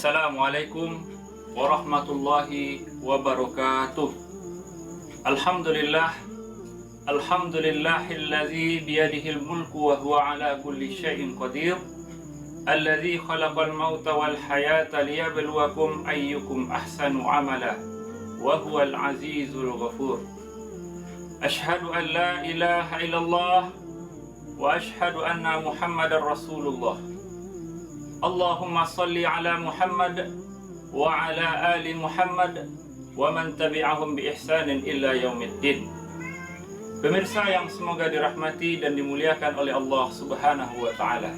Assalamualaikum warahmatullahi wabarakatuh. Alhamdulillah, alhamdulillahilladzi biyadihil mulku wa huwa ala kulli syai'in qadir. Alladzi khalaqal mauta wal hayata liyabluwakum ayyukum ahsanu amala wa huwal azizul ghafur. Ashhadu an la ilaha illallah wa ashhadu anna Muhammadar Rasulullah. Allahumma salli ala Muhammad wa ala ali Muhammad wa man tabi'ahum bi ihsanin illa yaumiddin. Pemirsa yang semoga dirahmati dan dimuliakan oleh Allah Subhanahu wa taala.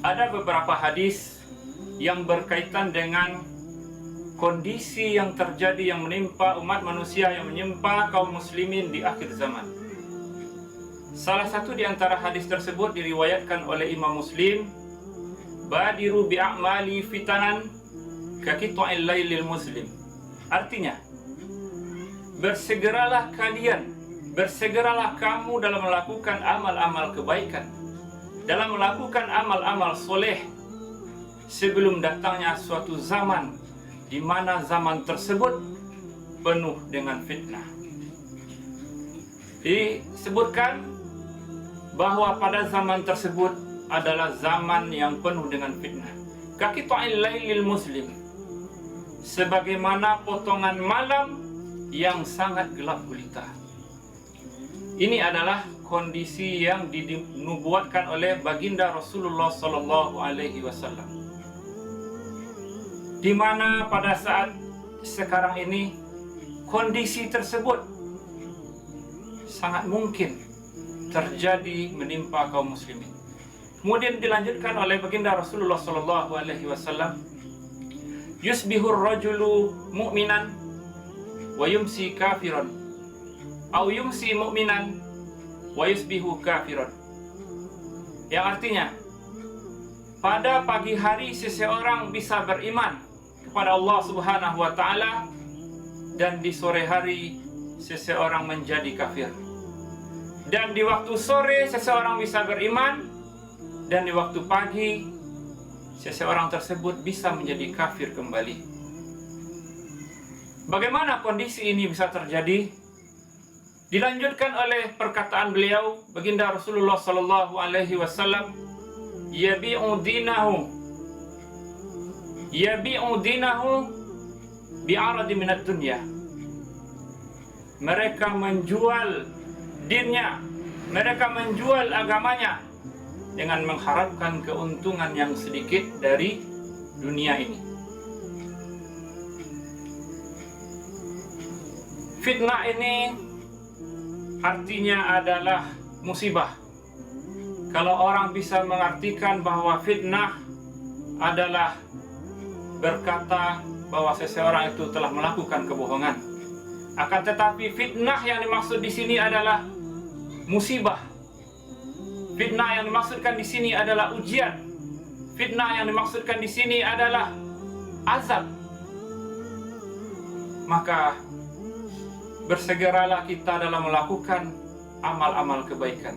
Ada beberapa hadis yang berkaitan dengan kondisi yang terjadi yang menimpa umat manusia, yang menimpa kaum muslimin di akhir zaman. Salah satu di antara hadis tersebut diriwayatkan oleh Imam Muslim, badiru bi'amali fitanan kakitu'il lailil muslim. Artinya, bersegeralah kamu dalam melakukan amal-amal kebaikan, dalam melakukan amal-amal soleh, sebelum datangnya suatu zaman di mana zaman tersebut penuh dengan fitnah. Disebutkan bahwa pada zaman tersebut adalah zaman yang penuh dengan fitnah. Kakitu'il lailil muslim, sebagaimana potongan malam yang sangat gelap gulita. Ini adalah kondisi yang dinubuatkan oleh baginda Rasulullah sallallahu alaihi wasallam. Di mana pada saat sekarang ini kondisi tersebut sangat mungkin terjadi menimpa kaum muslimin. Kemudian dilanjutkan oleh baginda Rasulullah sallallahu alaihi wasallam, yusbihur rajulu mu'minan wa yumsi kafiran, au yumsi mu'minan wa yusbihu kafiran. Yang artinya, pada pagi hari seseorang bisa beriman kepada Allah Subhanahu wa taala, dan di sore hari seseorang menjadi kafir. Dan di waktu sore seseorang bisa beriman, dan di waktu pagi seseorang tersebut bisa menjadi kafir kembali. Bagaimana kondisi ini bisa terjadi? Dilanjutkan oleh perkataan beliau, baginda Rasulullah sallallahu alaihi wasallam, yabi'u dinahu bi'aradi minad dunya. Mereka menjual dinnya, mereka menjual agamanya dengan mengharapkan keuntungan yang sedikit dari dunia ini. Fitnah ini artinya adalah musibah. Kalau orang bisa mengartikan bahwa fitnah adalah berkata bahwa seseorang itu telah melakukan kebohongan. Akan tetapi fitnah yang dimaksud di sini adalah musibah. Fitnah yang dimaksudkan di sini adalah ujian. Fitnah yang dimaksudkan di sini adalah azab. Maka bersegeralah kita dalam melakukan amal-amal kebaikan.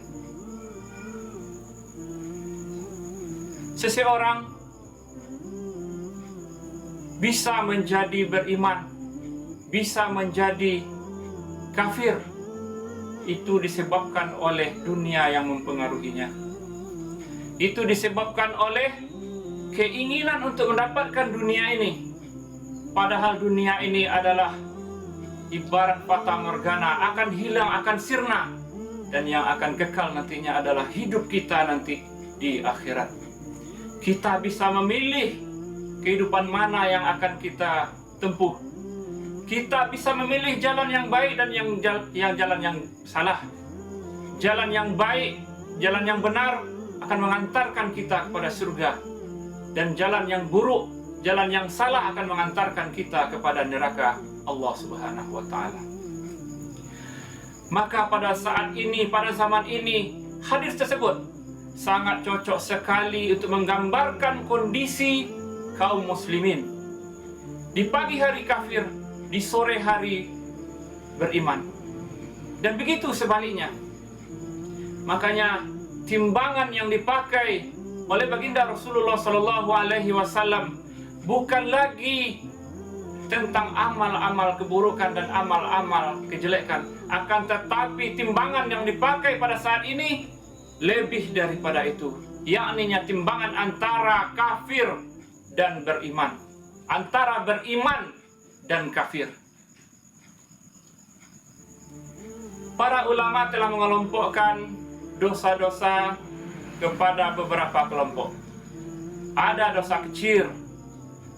Seseorang bisa menjadi beriman, bisa menjadi kafir, itu disebabkan oleh dunia yang mempengaruhinya. Itu disebabkan oleh keinginan untuk mendapatkan dunia ini. Padahal dunia ini adalah ibarat fata morgana, akan hilang, akan sirna. Dan yang akan kekal nantinya adalah hidup kita nanti di akhirat. Kita bisa memilih kehidupan mana yang akan kita tempuh. Kita bisa memilih jalan yang baik dan yang jalan yang salah. Jalan yang baik, jalan yang benar akan mengantarkan kita kepada surga. Dan jalan yang buruk, jalan yang salah akan mengantarkan kita kepada neraka Allah Subhanahu wa taala. Maka pada saat ini, pada zaman ini, hadis tersebut sangat cocok sekali untuk menggambarkan kondisi kaum muslimin. Di pagi hari kafir, di sore hari beriman. Dan begitu sebaliknya. Makanya timbangan yang dipakai oleh baginda Rasulullah sallallahu alaihi wasallam bukan lagi tentang amal-amal keburukan dan amal-amal kejelekan, akan tetapi timbangan yang dipakai pada saat ini lebih daripada itu, yakni timbangan antara kafir dan beriman, antara beriman dan kafir. Para ulama telah mengelompokkan dosa-dosa kepada beberapa kelompok. Ada dosa kecil,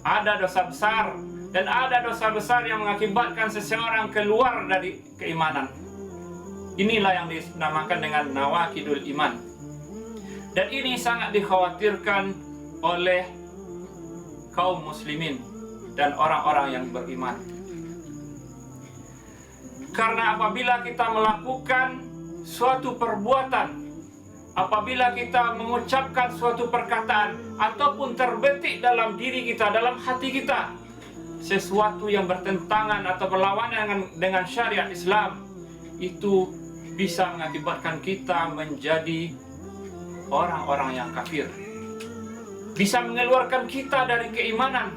ada dosa besar, dan ada dosa besar yang mengakibatkan seseorang keluar dari keimanan. Inilah yang dinamakan dengan nawaqidul iman. Dan ini sangat dikhawatirkan oleh kaum muslimin dan orang-orang yang beriman. Karena apabila kita melakukan suatu perbuatan, apabila kita mengucapkan suatu perkataan, ataupun terbetik dalam diri kita, dalam hati kita, sesuatu yang bertentangan atau berlawanan dengan syariat Islam, itu bisa mengakibatkan kita menjadi orang-orang yang kafir, bisa mengeluarkan kita dari keimanan.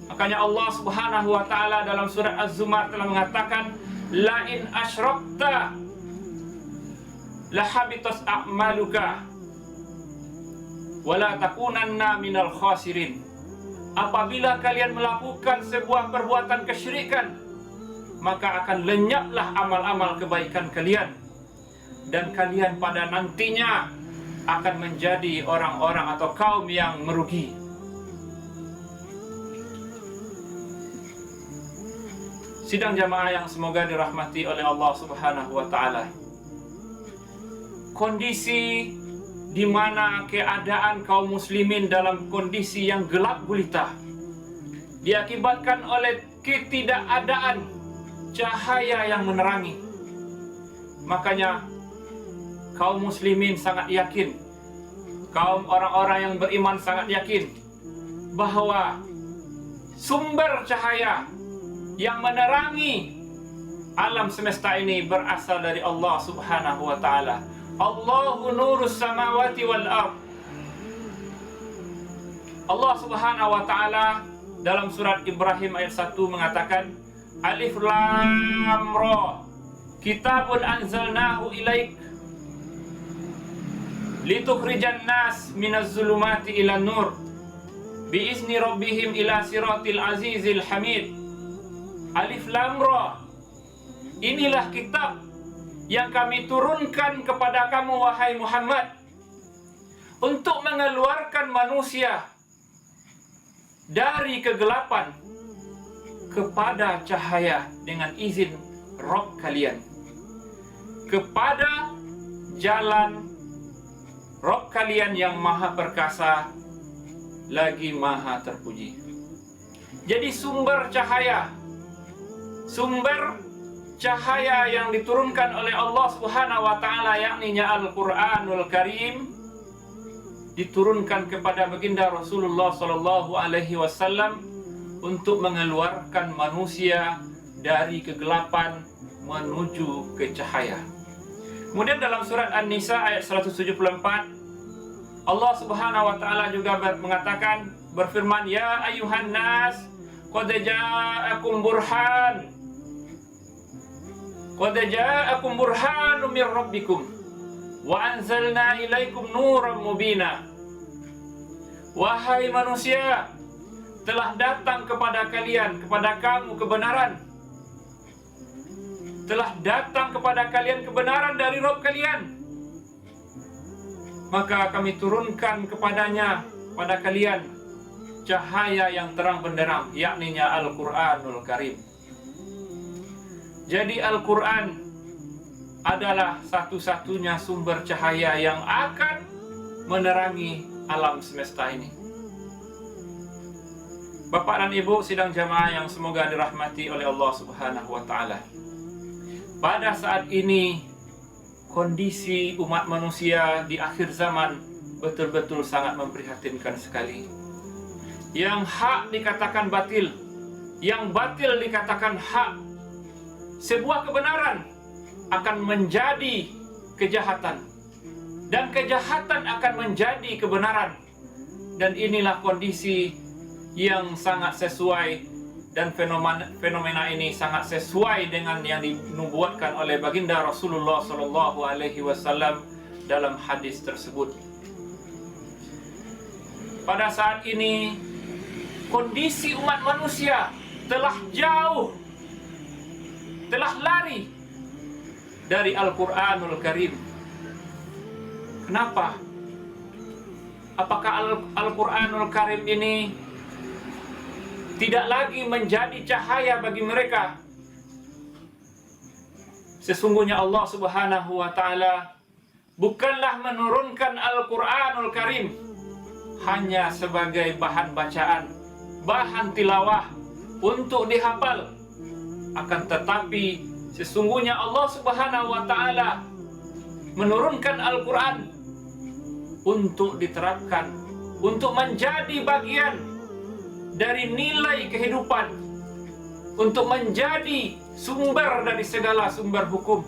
Makanya Allah Subhanahu wa ta'ala dalam surat Az-Zumar telah mengatakan, la in asyrakta la habitas a'maluka wa la takunanna minal khasirin. Apabila kalian melakukan sebuah perbuatan kesyirikan, maka akan lenyaplah amal-amal kebaikan kalian, dan kalian pada nantinya akan menjadi orang-orang atau kaum yang merugi. Sidang jamaah yang semoga dirahmati oleh Allah Subhanahu wa ta'ala, kondisi di mana keadaan kaum muslimin dalam kondisi yang gelap gulita diakibatkan oleh ketidakadaan cahaya yang menerangi. Makanya kaum muslimin sangat yakin, kaum orang-orang yang beriman sangat yakin bahwa sumber cahaya yang menerangi alam semesta ini berasal dari Allah Subhanahu wa ta'ala. Allahu nurus samawati wal ard. Allah Subhanahu wa ta'ala dalam surat Ibrahim ayat 1 mengatakan, Alif Lam Ra, kitabun anzalnahu ilaik litukhrijan nas minaz zulumati ila nur biizni rabbihim ila siratil azizil hamid. Alif Lam Ra, inilah kitab yang kami turunkan kepada kamu wahai Muhammad, untuk mengeluarkan manusia dari kegelapan kepada cahaya dengan izin Rabb kalian, kepada jalan Rabb kalian yang maha perkasa lagi maha terpuji. Jadi sumber cahaya yang diturunkan oleh Allah Subhanahu wa ta'ala, yakni Al-Quranul Karim, diturunkan kepada baginda Rasulullah sallallahu alaihi wasallam untuk mengeluarkan manusia dari kegelapan menuju ke cahaya. Kemudian dalam surat An-Nisa ayat 174, Allah Subhanahu wa ta'ala juga mengatakan, berfirman, ya ayyuhan nas qad ja'akum burhanun min rabbikum wa anzalna ilaikum nuran mubina. Wahai manusia, telah datang kepada kalian, kepada kamu kebenaran. Telah datang kepada kalian kebenaran dari Rabb kalian. Maka kami turunkan kepadanya, pada kalian, cahaya yang terang benderang, yakni Al-Quranul Karim. Jadi Al-Quran adalah satu-satunya sumber cahaya yang akan menerangi alam semesta ini. Bapak dan Ibu sidang jamaah yang semoga dirahmati oleh Allah Subhanahu wa ta'ala, pada saat ini kondisi umat manusia di akhir zaman betul-betul sangat memprihatinkan sekali. Yang hak dikatakan batil, yang batil dikatakan hak. Sebuah kebenaran akan menjadi kejahatan, dan kejahatan akan menjadi kebenaran. Dan inilah kondisi yang sangat sesuai, dan fenomena ini sangat sesuai dengan yang dinubuatkan oleh baginda Rasulullah Shallallahu Alaihi Wasallam dalam hadis tersebut. Pada saat ini kondisi umat manusia telah lari dari Al-Quranul Karim. Kenapa? Apakah Al-Quranul Karim ini tidak lagi menjadi cahaya bagi mereka? Sesungguhnya Allah Subhanahu wa Ta'ala bukanlah menurunkan Al-Quranul Karim hanya sebagai bahan bacaan, bahan tilawah untuk dihafal. Akan tetapi sesungguhnya Allah Subhanahu wa Ta'ala menurunkan Al-Quran untuk diterapkan, untuk menjadi bagian dari nilai kehidupan, untuk menjadi sumber dari segala sumber hukum.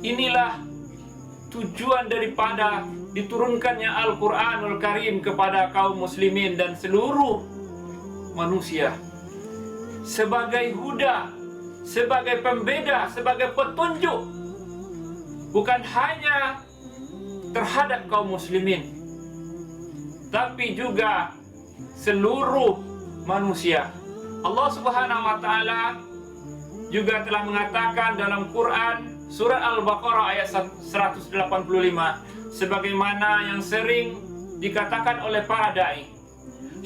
Inilah tujuan daripada diturunkannya Al-Quranul Karim kepada kaum muslimin dan seluruh manusia, sebagai huda, sebagai pembeda, sebagai petunjuk, bukan hanya terhadap kaum muslimin, tapi juga seluruh manusia. Allah Subhanahu wa Ta'ala juga telah mengatakan dalam Quran surat Al-Baqarah ayat 185, sebagaimana yang sering dikatakan oleh para dai,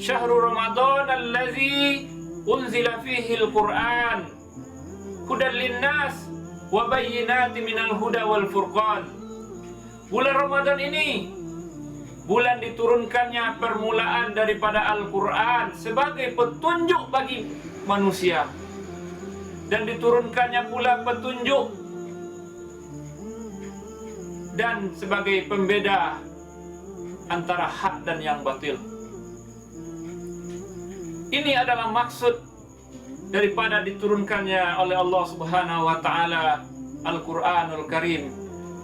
Syahrul Ramadan allazi unzila fihi al-Quran hudan linnas wa bayyinatin minal huda wal furqan. Bulan Ramadan ini bulan diturunkannya permulaan daripada Al-Quran sebagai petunjuk bagi manusia, dan diturunkannya pula petunjuk dan sebagai pembeda antara hak dan yang batil. Ini adalah maksud daripada diturunkannya oleh Allah Subhanahu wa Ta'ala Al-Quranul Karim,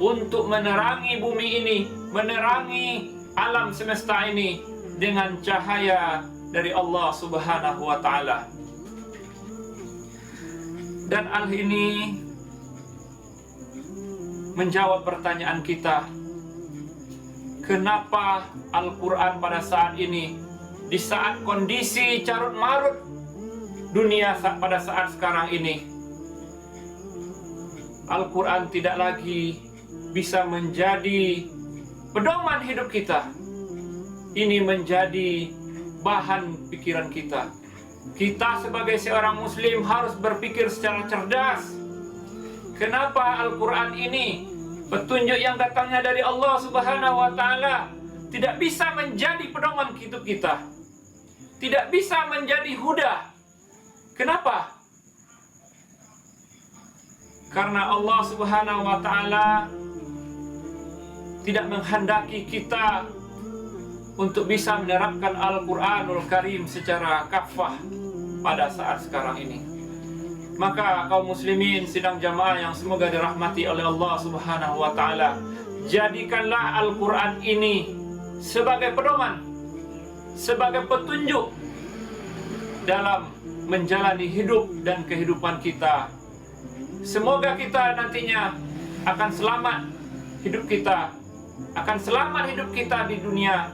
untuk menerangi bumi ini, menerangi alam semesta ini dengan cahaya dari Allah Subhanahu wa Ta'ala. Dan hal ini menjawab pertanyaan kita, kenapa Al-Quran pada saat ini, di saat kondisi carut marut dunia pada saat sekarang ini, Al-Quran tidak lagi bisa menjadi pedoman hidup kita. Ini menjadi bahan pikiran kita. Kita sebagai seorang muslim harus berpikir secara cerdas. Kenapa Al-Quran ini, petunjuk yang datangnya dari Allah Subhanahu wa Ta'ala, tidak bisa menjadi pedoman hidup kita, tidak bisa menjadi huda? Kenapa? Karena Allah Subhanahu wa Ta'ala tidak menghendaki kita untuk bisa menerapkan Al-Quranul Karim secara kafah pada saat sekarang ini. Maka kaum muslimin sidang jamaah yang semoga dirahmati oleh Allah Subhanahu wa Ta'ala, jadikanlah Al-Quran ini sebagai pedoman, sebagai petunjuk dalam menjalani hidup dan kehidupan kita. Semoga kita nantinya akan selamat hidup kita, akan selamat hidup kita di dunia,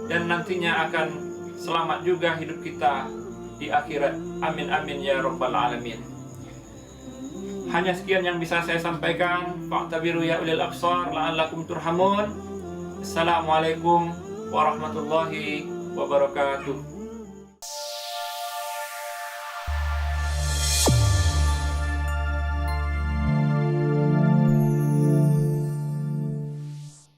dan nantinya akan selamat juga hidup kita di akhirat. Amin amin ya rabbal alamin. Hanya sekian yang bisa saya sampaikan. Fa'tabiru ya ulil absar la'allakum turhamun. Assalamualaikum warahmatullahi wabarakatuh.